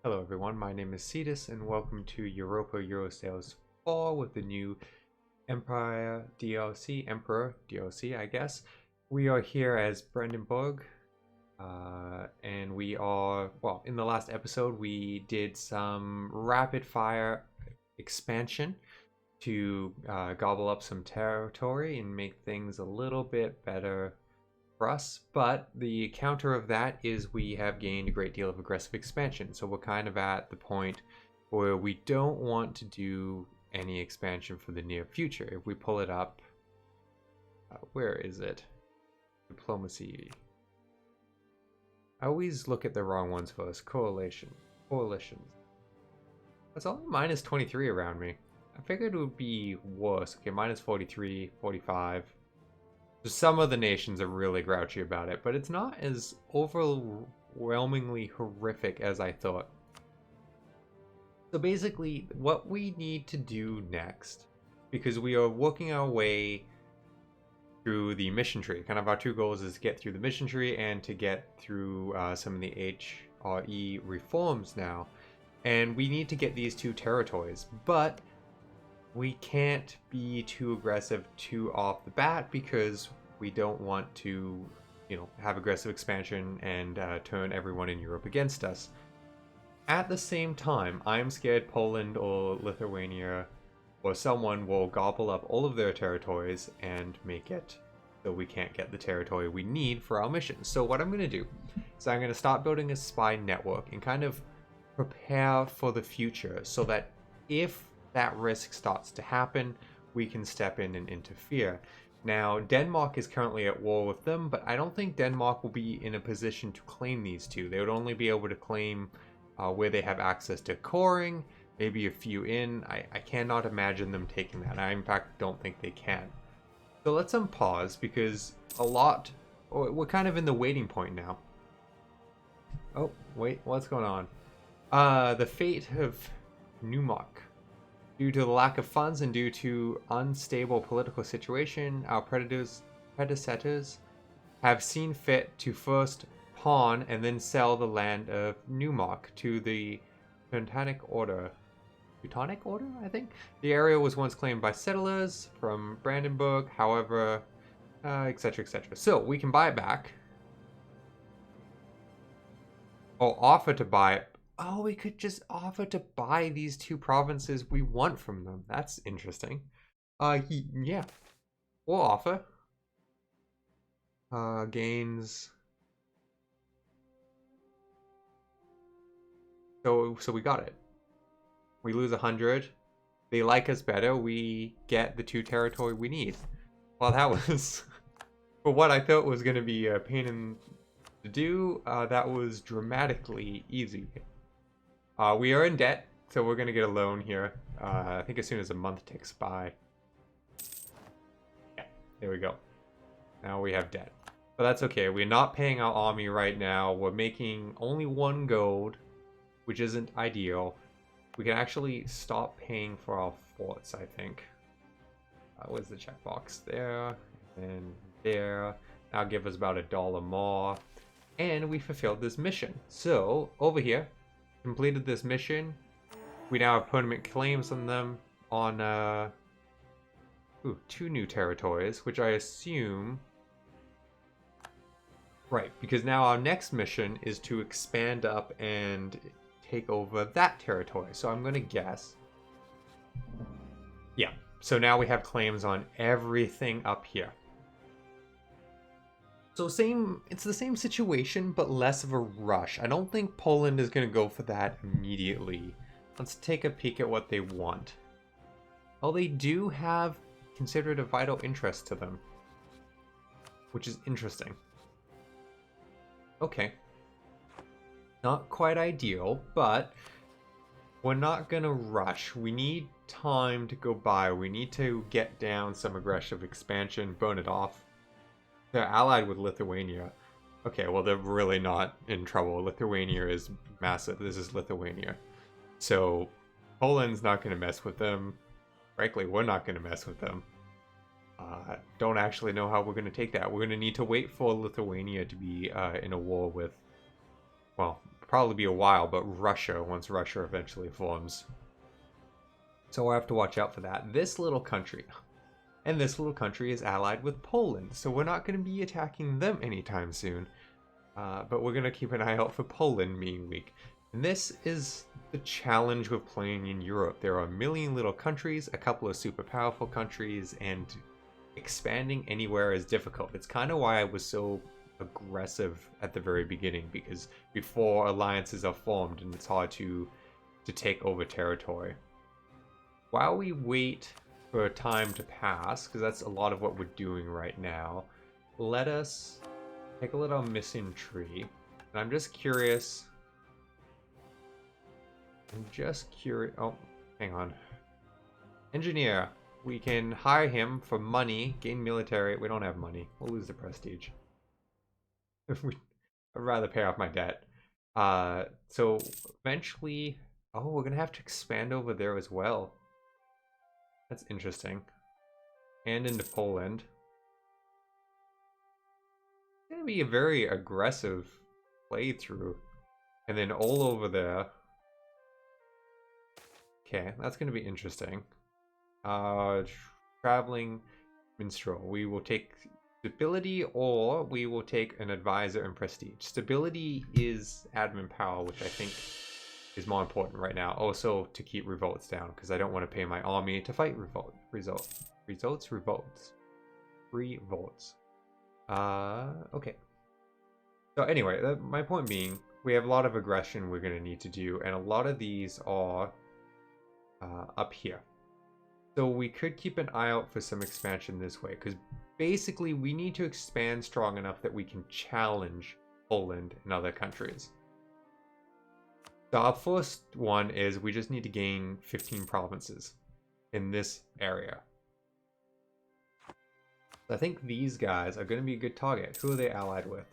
Hello everyone, my name is Cetus and welcome to Europa Eurosales 4 with the new Emperor DLC, I guess. We are here as Brandenburg, and we are, well, in the last episode we did some rapid fire expansion to gobble up some territory and make things a little bit better for us, but the counter of that is we have gained a great deal of aggressive expansion. So we're kind of at the point where we don't want to do any expansion for the near future. If we pull it up, where is it? Diplomacy. I always look at the wrong ones first. Coalitions. That's only minus 23 around me. I figured it would be worse. Okay, minus 43, 45. Some of the nations are really grouchy about it, but it's not as overwhelmingly horrific as I thought. So basically, what we need to do next, because we are working our way through the mission tree. Kind of our two goals is to get through the mission tree and to get through some of the HRE reforms now. And we need to get these two territories, but we can't be too aggressive too off the bat because we don't want to, have aggressive expansion and turn everyone in Europe against us. At the same time, I'm scared Poland or Lithuania or someone will gobble up all of their territories and make it so we can't get the territory we need for our mission. So what I'm going to do is I'm going to start building a spy network and kind of prepare for the future so that if that risk starts to happen, we can step in and interfere. Now, Denmark is currently at war with them, but I don't think Denmark will be in a position to claim these two. They would only be able to claim where they have access to coring, maybe a few in. I cannot imagine them taking that. I, in fact, don't think they can. So let's unpause because we're kind of in the waiting point now. Oh, wait, what's going on? The fate of Neumark. Due to the lack of funds and due to unstable political situation, our predecessors have seen fit to first pawn and then sell the land of Neumark to the Teutonic Order. Teutonic Order, I think? The area was once claimed by settlers from Brandenburg, however, etc., etc. So, we can buy it back. Or offer to buy it. Oh, we could just offer to buy these two provinces we want from them. That's interesting. Yeah. We'll offer. Gains. So we got it. We lose 100. They like us better. We get the two territory we need. Well, that was for what I thought was going to be a pain in to do. That was dramatically easy. We are in debt, so we're going to get a loan here. I think as soon as a month ticks by. Yeah, there we go. Now we have debt. But that's okay. We're not paying our army right now. We're making only 1 gold, which isn't ideal. We can actually stop paying for our forts, I think. Where's the checkbox? There. And there. That'll give us about $1 more. And we fulfilled this mission. So, over here. Completed this mission. We now have permanent claims on them on 2 new territories, which I assume. Right, because now our next mission is to expand up and take over that territory. So I'm going to guess. Yeah, so now we have claims on everything up here. So it's the same situation, but less of a rush. I don't think Poland is going to go for that immediately. Let's take a peek at what they want. Well, they do have considered a vital interest to them, which is interesting. Okay. Not quite ideal, but we're not going to rush. We need time to go by. We need to get down some aggressive expansion, burn it off. They're allied with Lithuania. Okay, well, they're really not in trouble. Lithuania is massive. This is Lithuania. So, Poland's not going to mess with them. Frankly, we're not going to mess with them. Don't actually know how we're going to take that. We're going to need to wait for Lithuania to be in a war with, well, probably be a while, but Russia, once Russia eventually forms. So we'll have to watch out for that. This little country, and this little country is allied with Poland, so we're not going to be attacking them anytime soon. But we're going to keep an eye out for Poland being weak. And this is the challenge with playing in Europe. There are a million little countries, a couple of super powerful countries, and expanding anywhere is difficult. It's kind of why I was so aggressive at the very beginning, because before alliances are formed and it's hard to take over territory. While we wait for time to pass, because that's a lot of what we're doing right now, let us take a look at our missing tree. And I'm just curious. Oh, hang on. Engineer. We can hire him for money, gain military. We don't have money. We'll lose the prestige. I'd rather pay off my debt. So eventually, oh, we're gonna have to expand over there as well. That's interesting. And into Poland. It's gonna be a very aggressive playthrough. And then all over there. Okay, that's gonna be interesting. Traveling minstrel. We will take stability, or we will take an advisor and prestige. Stability is admin power, which I think is more important right now. Also to keep revolts down, because I don't want to pay my army to fight revolts. Okay. So anyway, my point being, we have a lot of aggression we're going to need to do, and a lot of these are up here. So we could keep an eye out for some expansion this way, because basically we need to expand strong enough that we can challenge Poland and other countries. So our first one is we just need to gain 15 provinces in this area. So I think these guys are going to be a good target. Who are they allied with?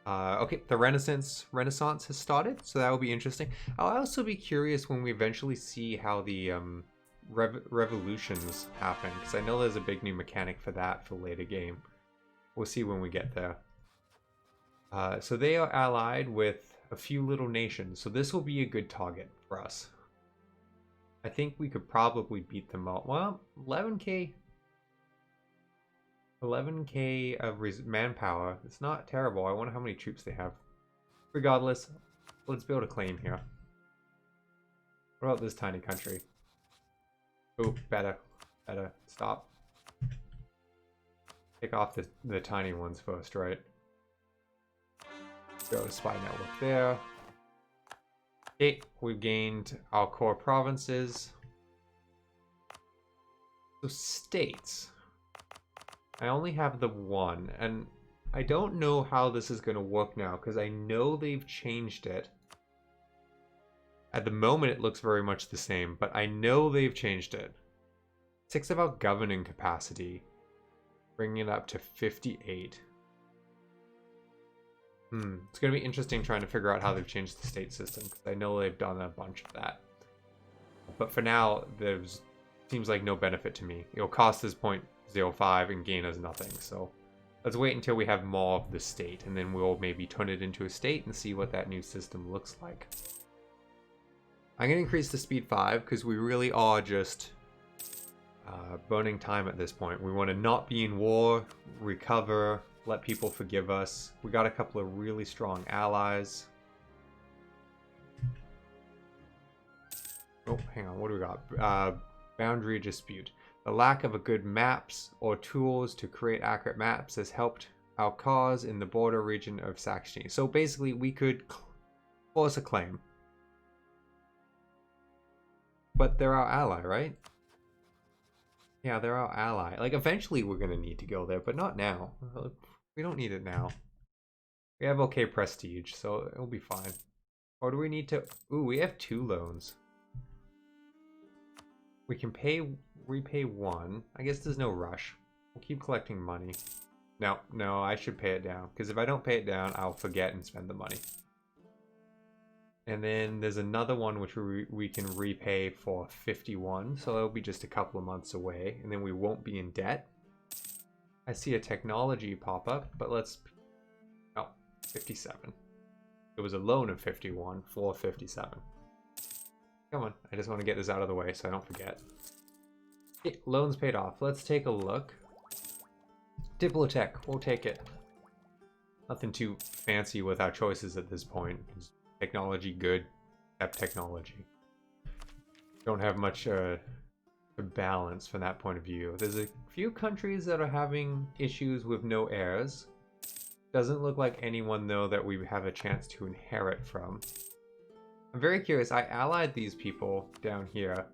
Okay, the Renaissance has started, so that will be interesting. I'll also be curious when we eventually see how the revolutions happen, because I know there's a big new mechanic for that for later game. We'll see when we get there. So they are allied with a few little nations, so this will be a good target for us. I think we could probably beat them all. Well, 11k of manpower. It's not terrible. I wonder how many troops they have. Regardless, let's build a claim here. What about this tiny country? Oh, better. Stop. Take off the tiny ones first, right? Go to spy network there. Okay, we've gained our core provinces. So states. I only have the one, and I don't know how this is going to work now, because I know they've changed it. At the moment, it looks very much the same, but I know they've changed it. 6 about governing capacity, bringing it up to 58. It's going to be interesting trying to figure out how they've changed the state system, because I know they've done a bunch of that. But for now, there's seems like no benefit to me. It'll cost us 0.05 and gain us nothing, so let's wait until we have more of the state, and then we'll maybe turn it into a state and see what that new system looks like. I'm going to increase the speed 5, because we really are just burning time at this point. We want to not be in war, recover, let people forgive us. We got a couple of really strong allies. Oh, hang on, what do we got? Boundary dispute. The lack of a good maps or tools to create accurate maps has helped our cause in the border region of Saxony. So basically, we could force a claim. But they're our ally, right? Yeah, they're our ally. Like, eventually we're going to need to go there, but not now. We don't need it now. We have okay prestige, so it'll be fine. Or do we need to... Ooh, we have 2 loans. We can repay 1. I guess there's no rush. We'll keep collecting money. No, I should pay it down. Because if I don't pay it down, I'll forget and spend the money. And then there's another one which we can repay for 51. So that'll be just a couple of months away. And then we won't be in debt. I see a technology pop up, but let's... Oh, 57. It was a loan of 51 for 57. Come on, I just want to get this out of the way so I don't forget. Okay, loans paid off. Let's take a look. Diplotech, we'll take it. Nothing too fancy with our choices at this point. Technology good, kept technology. Don't have much to balance from that point of view. There's a few countries that are having issues with no heirs. Doesn't look like anyone though that we have a chance to inherit from. I'm very curious. I allied these people down here.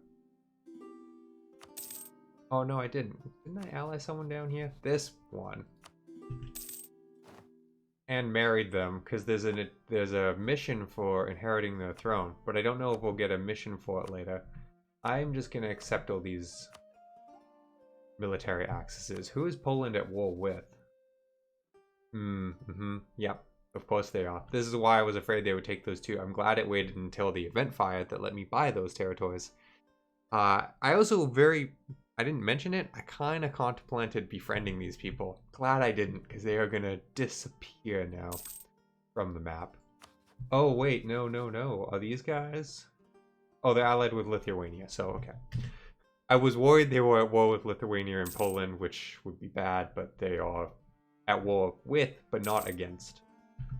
Oh no, I didn't. Didn't I ally someone down here? This one. And married them because there's a mission for inheriting the throne, but I don't know if we'll get a mission for it later. I'm just gonna accept all these military accesses. Who is Poland at war with? Yep, of course they are. This is why I was afraid they would take those two. I'm glad it waited until the event fired that let me buy those territories. I didn't mention it. I kind of contemplated befriending these people. Glad I didn't, because they are going to disappear now from the map. Oh, wait. No. Are these guys? Oh, they're allied with Lithuania, so okay. I was worried they were at war with Lithuania and Poland, which would be bad, but they are at war with, but not against.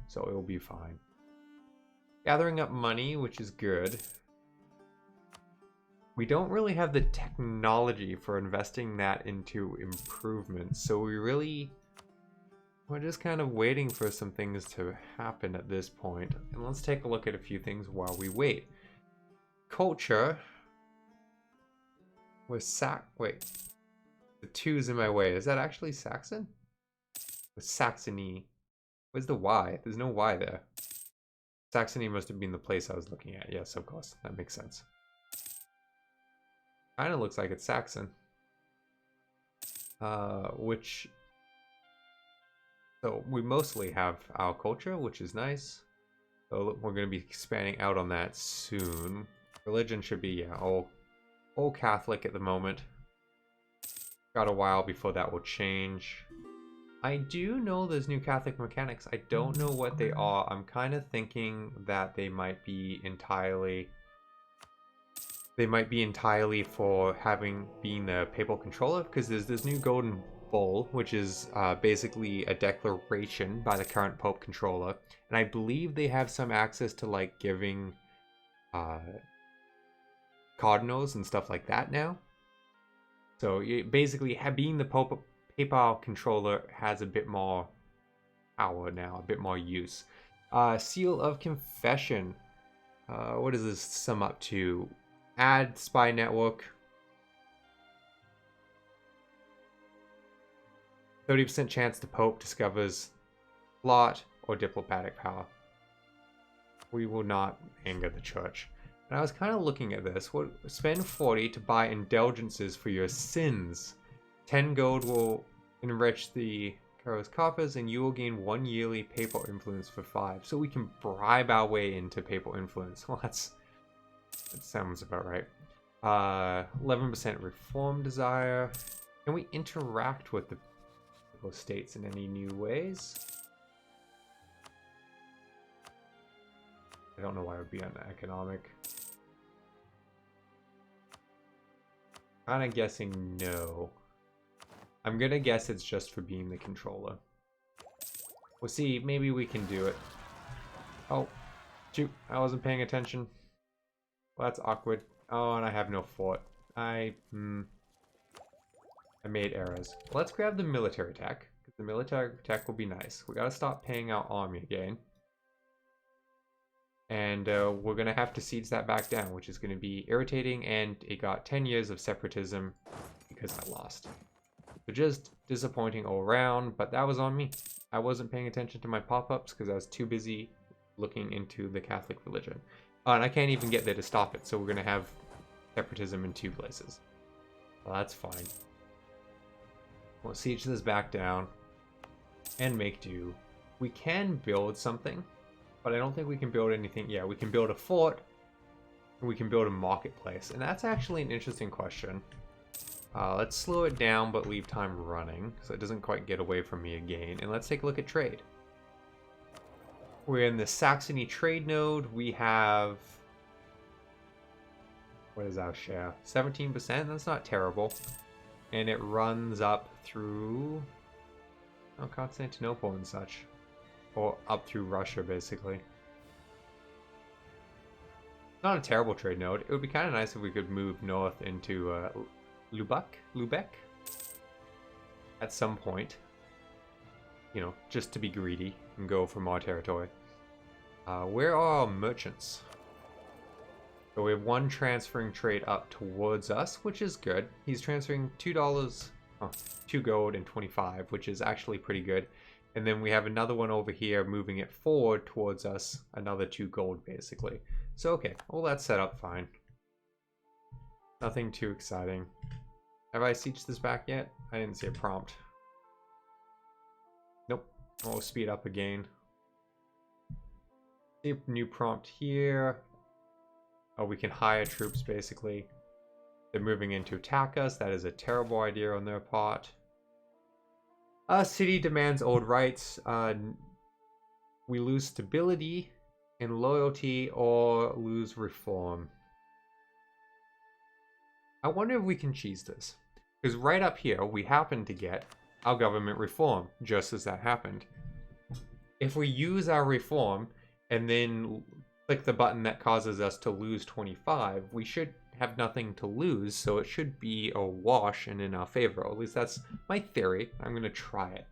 So it'll be fine. Gathering up money, which is good. We don't really have the technology for investing that into improvements, so we're just kind of waiting for some things to happen at this point. And let's take a look at a few things while we wait. Culture was wait, the two's in my way. Is that actually Saxon? With Saxony. Where's the Y? There's no Y there. Saxony must have been the place I was looking at. Yes, of course. That makes sense. Kind of looks like it's Saxon. So we mostly have our culture, which is nice. So we're going to be expanding out on that soon. Religion should be, yeah, all Catholic at the moment. Got a while before that will change. I do know there's new Catholic mechanics. I don't know what they are. I'm kind of thinking that they might be entirely for being the papal controller, because there's this new golden bull, which is basically a declaration by the current pope controller, and I believe they have some access to like giving cardinals and stuff like that now. So basically being the papal controller has a bit more power now, a bit more use. Seal of Confession. What does this sum up to? Add spy network. 30% chance the Pope discovers plot or diplomatic power. We will not anger the church. And I was kind of looking at this. Spend 40 to buy indulgences for your sins. 10 gold will enrich the Karos coffers, and you will gain 1 yearly papal influence for 5. So we can bribe our way into papal influence. Well, that sounds about right. 11% reform desire. Can we interact with the states in any new ways? I don't know why it would be on economic. Kind of guessing no. I'm gonna guess it's just for being the controller. We'll see, maybe we can do it. Oh, shoot, I wasn't paying attention. Well, that's awkward. Oh, and I have no fort. I made errors. Let's grab the military tech, because the military tech will be nice. We gotta stop paying our army again. And we're gonna have to siege that back down, which is gonna be irritating, and it got 10 years of separatism because I lost. So just disappointing all around, but that was on me. I wasn't paying attention to my pop-ups because I was too busy looking into the Catholic religion. And I can't even get there to stop it, so we're gonna have separatism in 2 places. Well, that's fine. We'll siege this back down and make do. We can build something, but I don't think we can build anything. Yeah, we can build a fort, and we can build a marketplace, and that's actually an interesting question. Let's slow it down, but leave time running, so it doesn't quite get away from me again. And let's take a look at trade. We're in the Saxony trade node. We have... What is our share? 17%? That's not terrible. And it runs up through... Oh, Constantinople and such. Or up through Russia, basically. Not a terrible trade node. It would be kind of nice if we could move north into Lubeck at some point. You know, just to be greedy and go for more territory. Where are our merchants? So we have one transferring trade up towards us, which is good. He's transferring $2, 2 gold and 25, which is actually pretty good. And then we have another one over here moving it forward towards us, another 2 gold basically. So okay, all that's set up fine. Nothing too exciting. Have I sieged this back yet? I didn't see a prompt. Nope. I'll speed up again. See a new prompt here. Oh, we can hire troops basically. They're moving in to attack us. That is a terrible idea on their part. City demands old rights. We lose stability and loyalty or lose reform. I wonder if we can cheese this. Because right up here, we happen to get our government reform, just as that happened. If we use our reform and then click the button that causes us to lose 25, we should have nothing to lose, so it should be a wash and in our favor. At least that's my theory. I'm going to try it.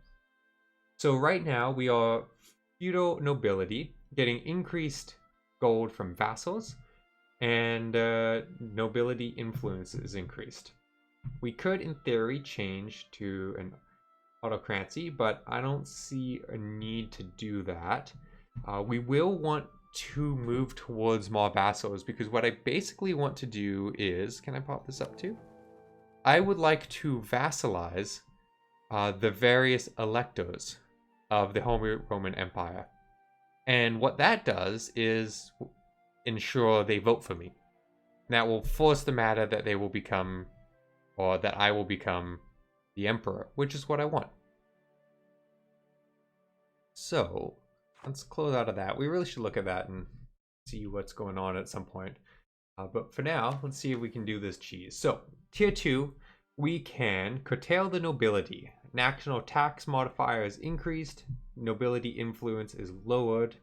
So right now, we are feudal nobility, getting increased gold from vassals, and nobility influence is increased. We could, in theory, change to an autocracy, but I don't see a need to do that. We will want to move towards more vassals, because what I basically want to do is... Can I pop this up too? I would like to vassalize the various electors of the Holy Roman Empire. And what that does is ensure they vote for me. That will force the matter that they will become, or that I will become, the emperor, which is what I want. So, let's close out of that. We really should look at that and see what's going on at some point. But for now, let's see if we can do this cheese. So, tier 2, we can curtail the nobility. National tax modifier is increased, nobility influence is lowered,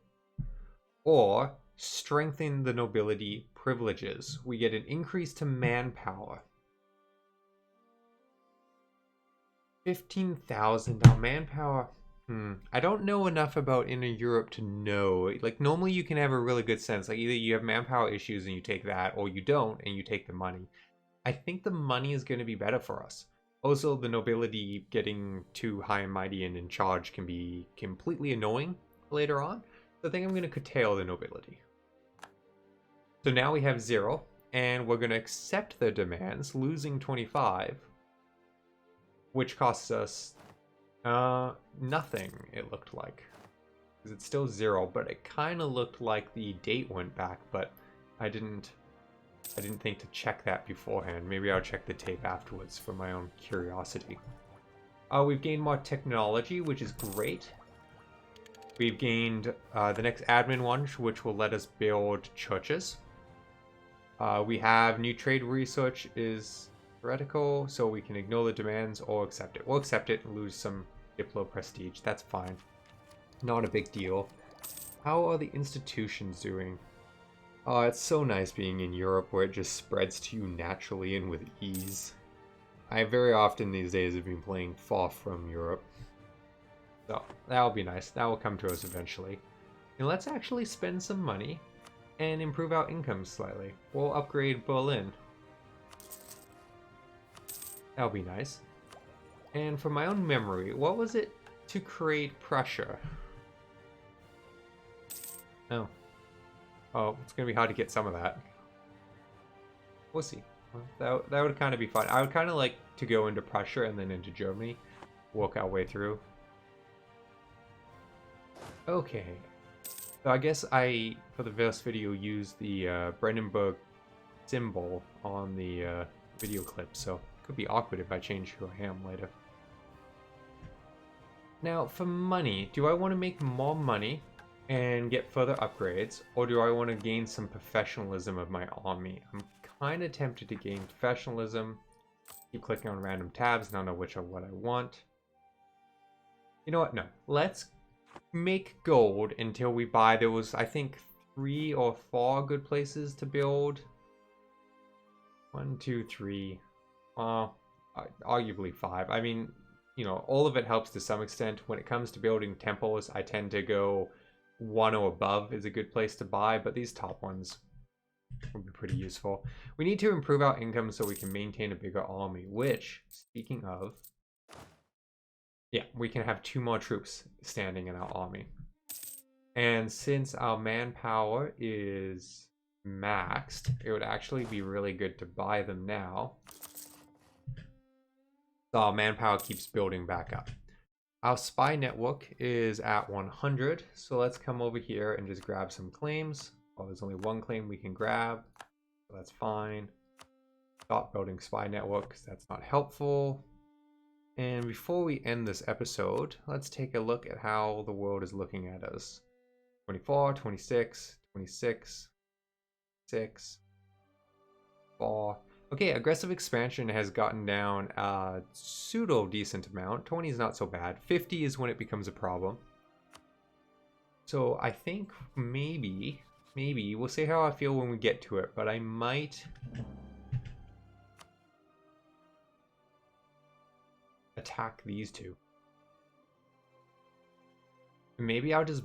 or strengthen the nobility privileges. We get an increase to manpower. 15,000 now. Manpower. I don't know enough about Inner Europe to know. Like, normally you can have a really good sense. Like, either you have manpower issues and you take that, or you don't and you take the money. I think the money is going to be better for us. Also, the nobility getting too high and mighty and in charge can be completely annoying later on. So I think I'm going to curtail the nobility. So now we have 0, and we're going to accept their demands, losing 25, which costs us nothing, it looked like. Because it's still 0, but it kind of looked like the date went back, but I didn't think to check that beforehand. Maybe I'll check the tape afterwards for my own curiosity. We've gained more technology, which is great. We've gained the next admin one, which will let us build churches. We have new trade research is theoretical, so we can ignore the demands or accept it. We'll accept it and lose some Diplo prestige. That's fine. Not a big deal. How are the institutions doing? Oh, it's so nice being in Europe where it just spreads to you naturally and with ease. I very often these days have been playing far from Europe. So, that'll be nice. That will come to us eventually. And let's actually spend some money and improve our income slightly. We'll upgrade Berlin. That'll be nice. And from my own memory, what was it to create Prussia? Oh. Oh, it's going to be hard to get some of that. We'll see. That would kind of be fun. I would kind of like to go into Prussia and then into Germany. Work our way through. Okay. So I guess I, for the first video, used the Brandenburg symbol on the video clip, so it could be awkward if I change who I am later. Now, for money, do I want to make more money? and get further upgrades, or do I want to gain some professionalism of my army? I'm kind of tempted to gain professionalism. Keep clicking on random tabs, not know which are what I want. You know what? No. Let's make gold until we buy. There was, I think, 3 or 4 good places to build. 1, 2, 3. Arguably 5. I mean, you know, all of it helps to some extent. When it comes to building temples, I tend to go 1 or above is a good place to buy, but these top ones would be pretty useful. We need to improve our income so we can maintain a bigger army, which, speaking of, yeah, we can have 2 more troops standing in our army. And since our manpower is maxed, it would actually be really good to buy them now. So our manpower keeps building back up. Our spy network is at 100, so let's come over here and just grab some claims. Well, there's only 1 claim we can grab, so that's fine. Stop building spy network, because that's not helpful. And before we end this episode, let's take a look at how the world is looking at us. 24, 26, 26, 6, 4. Okay, aggressive expansion has gotten down a pseudo-decent amount. 20 is not so bad. 50 is when it becomes a problem. So I think maybe, we'll see how I feel when we get to it, but I might attack these 2. Maybe I'll just...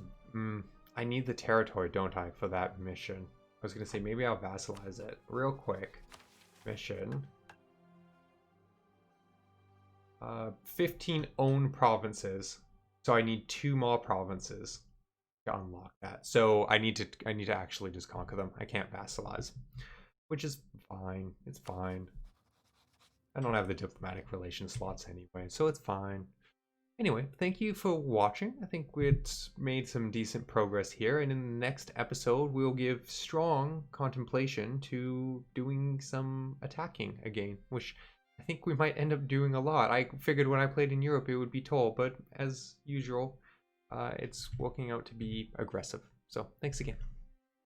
I need the territory, don't I, for that mission? I was going to say, maybe I'll vassalize it real quick. Mission. 15 own provinces. So I need 2 more provinces to unlock that. So I need to actually just conquer them. I can't vassalize, which is fine. It's fine. I don't have the diplomatic relations slots anyway, so it's fine. Anyway, thank you for watching. I think we've made some decent progress here, and in the next episode, we'll give strong contemplation to doing some attacking again, which I think we might end up doing a lot. I figured when I played in Europe it would be tall, but as usual, it's working out to be aggressive. So thanks again.